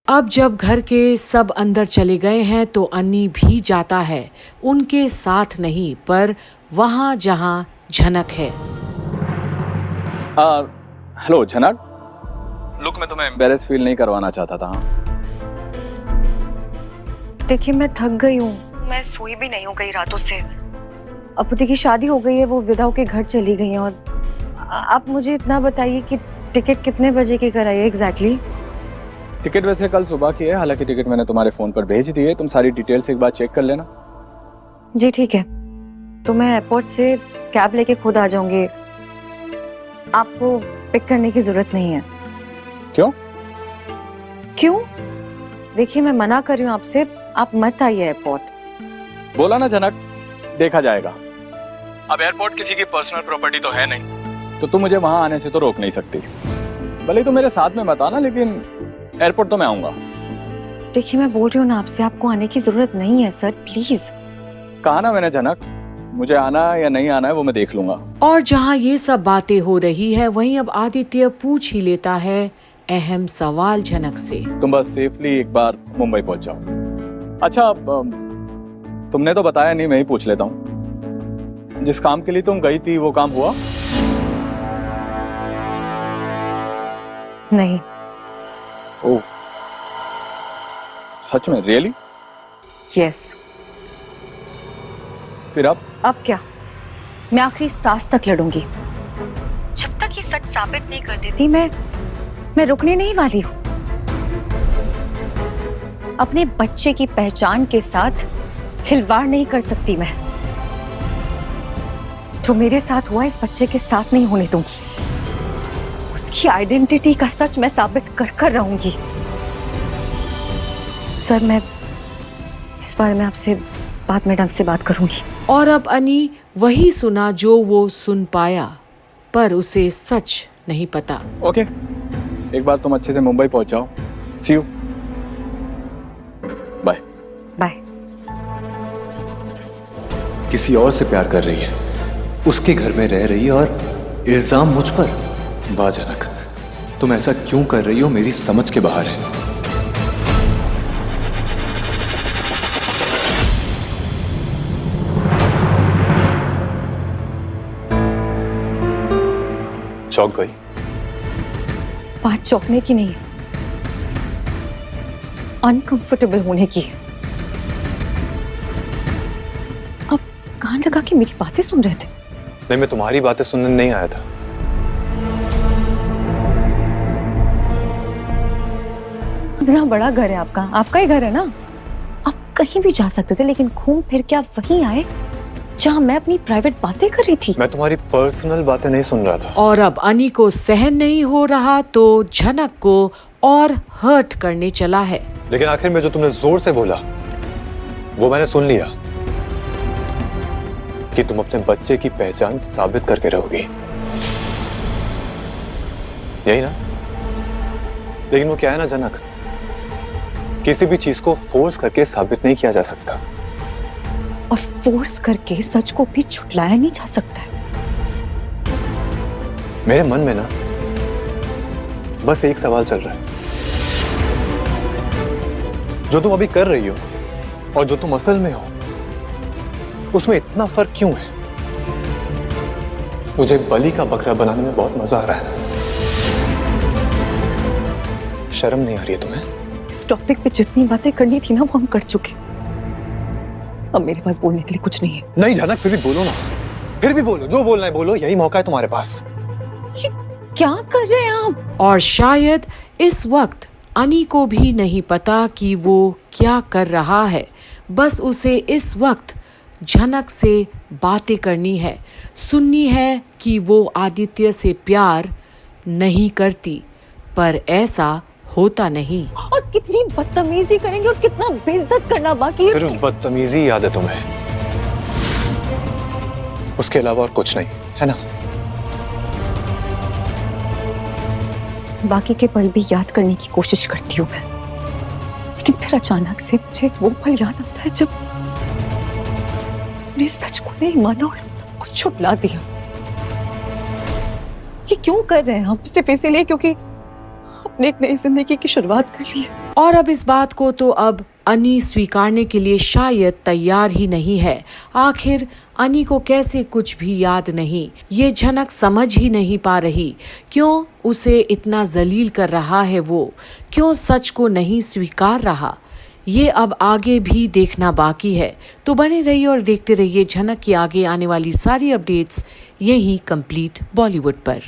अब जब घर के सब अंदर चले गए हैं तो अन्नी भी जाता है, उनके साथ नहीं पर वहां जहां झनक है। हेलो झनक, लुक मैं तुम्हें एम्बैरेस फील नहीं करवाना चाहता था। देखिए मैं थक गई हूँ, मैं सोई भी नहीं हूँ कई रातों से। अपुति की शादी हो गई है, वो विदा होके घर चली गई हैं। और आप मुझे इतना बताइए कि टिकट कितने बजे की कराइए एग्जैक्टली? टिकट वैसे कल सुबह की है, हालांकि टिकट मैंने तुम्हारे फोन पर भेज दी है, तुम सारी डिटेल्स एक बार चेक कर लेना। जी ठीक है, तो मैं एयरपोर्ट से कैब लेके खुद आ जाऊंगी, आपको पिक करने की जरूरत नहीं है। क्यों? क्यों? देखिए मैं मना कर रही हूँ आपसे, आप मत आइए एयरपोर्ट। बोला ना झनक, देखा जाएगा। अब एयरपोर्ट किसी की पर्सनल प्रॉपर्टी तो है नहीं, तो तुम मुझे वहां आने से तो रोक नहीं सकती। भले तुम मेरे साथ में मत आना, लेकिन एयरपोर्ट तो मैं आऊंगा। देखिए मैं बोल रही हूँ ना आपसे, आपको आने की जरूरत नहीं है सर, प्लीज। कहा ना मैंने झनक, मुझे आना या नहीं आना है वो मैं देख लूंगा। और जहां ये सब बातें हो रही है वहीं अब आदित्य पूछ ही लेता है अहम सवाल झनक से। तुम बस सेफली एक बार मुंबई पहुंच जाओ। अच्छा, तुमने तो बताया नहीं, मैं ही पूछ लेता हूँ, जिस काम के लिए तुम गई थी वो काम हुआ? नहीं। ओह, सच में? रियली? यस। फिर अब क्या? मैं आखिरी सांस तक लड़ूंगी, जब तक ये सच साबित नहीं कर देती मैं रुकने नहीं वाली हूँ। अपने बच्चे की पहचान के साथ खिलवाड़ नहीं कर सकती मैं। जो मेरे साथ हुआ इस बच्चे के साथ नहीं होने दूंगी। उसकी आइडेंटिटी का सच मैं साबित कर रहूंगी। सर मैं इस बारे में आपसे बाद में ढंग से बात करूंगी। और अब अन्नी वही सुना जो वो सुन पाया, पर उसे सच नहीं पता। ओके, एक बार तुम अच्छे से मुंबई पहुंच जाओ। सी यू, बाय बाय। किसी और से प्यार कर रही है, उसके घर में रह रही है और इल्जाम मुझ पर। वाह जनक, तुम ऐसा क्यों कर रही हो मेरी समझ के बाहर है। चौंक गई? बात चौंकने की नहीं है, अनकंफर्टेबल होने की है। अब कान लगा के मेरी बातें सुन रहे थे? नहीं, मैं तुम्हारी बातें सुनने नहीं आया था। इतना बड़ा घर है आपका, आपका ही घर है ना, आप कहीं भी जा सकते थे, लेकिन घूम फिर के आप वहीं आए जहां मैं अपनी प्राइवेट बातें कर रही थी। मैं तुम्हारी पर्सनल बातें नहीं सुन रहा था। और अब अन्नी को सहन नहीं हो रहा तो झनक को और हर्ट करने चला है। लेकिन आखिर में जो तुमने जोर से बोला वो मैंने सुन लिया, कि तुम अपने बच्चे की पहचान साबित करके रहोगी, यही ना? लेकिन वो क्या है ना जनक, किसी भी चीज को फोर्स करके साबित नहीं किया जा सकता, और फोर्स करके सच को भी झुटलाया नहीं जा सकता है। मेरे मन में ना बस एक सवाल चल रहा है, जो तुम अभी कर रही हो और जो तुम असल में हो उसमें इतना फर्क क्यों है? मुझे बलि का बकरा बनाने में बहुत मजा आ रहा है। शर्म नहीं आ रही है तुम्हें? इस टॉपिक पे जितनी बातें करनी थी ना वो हम कर चुके, अब मेरे पास बोलने के लिए कुछ नहीं है। नहीं जनक, फिर भी बोलो ना, फिर भी बोलो, जो बोलना है बोलो, यही मौका है तुम्हारे पास। ये क्या कर रहे हैं आप? और शायद इस वक्त अन्नी को भी नहीं पता कि वो क्या कर रहा है, बस उसे इस वक्त झनक से बातें करनी है, सुननी है कि वो आदित्य से प्यार नहीं करती, पर ऐसा होता नहीं। और कितनी बदतमीजी करेंगे और कितना बेइज्जत करना बाकी है। सिर्फ बदतमीजी याद है तुम्हें, उसके अलावा और कुछ नहीं है ना? बाकी के पल भी याद करने की कोशिश करती हूँ मैं, लेकिन फिर अचानक से मुझे वो पल याद आता है जब मैंने सच को नहीं माना और सब कुछ छुपला दिया। ये क्यों कर रहे हैं हम? सिर्फ इसीलिए क्योंकि अपनी एक नई जिंदगी की शुरुआत कर ली है। और अब इस बात को तो अब अनी स्वीकारने के लिए शायद तैयार ही नहीं है। आखिर अनी को कैसे कुछ भी याद नहीं, ये झनक समझ ही नहीं पा रही। क्यों उसे इतना जलील कर रहा है वो, क्यों सच को नहीं स्वीकार रहा, ये अब आगे भी देखना बाकी है। तो बने रहिए और देखते रहिए झनक की आगे आने वाली सारी अपडेट्स यहीं कंप्लीट बॉलीवुड पर।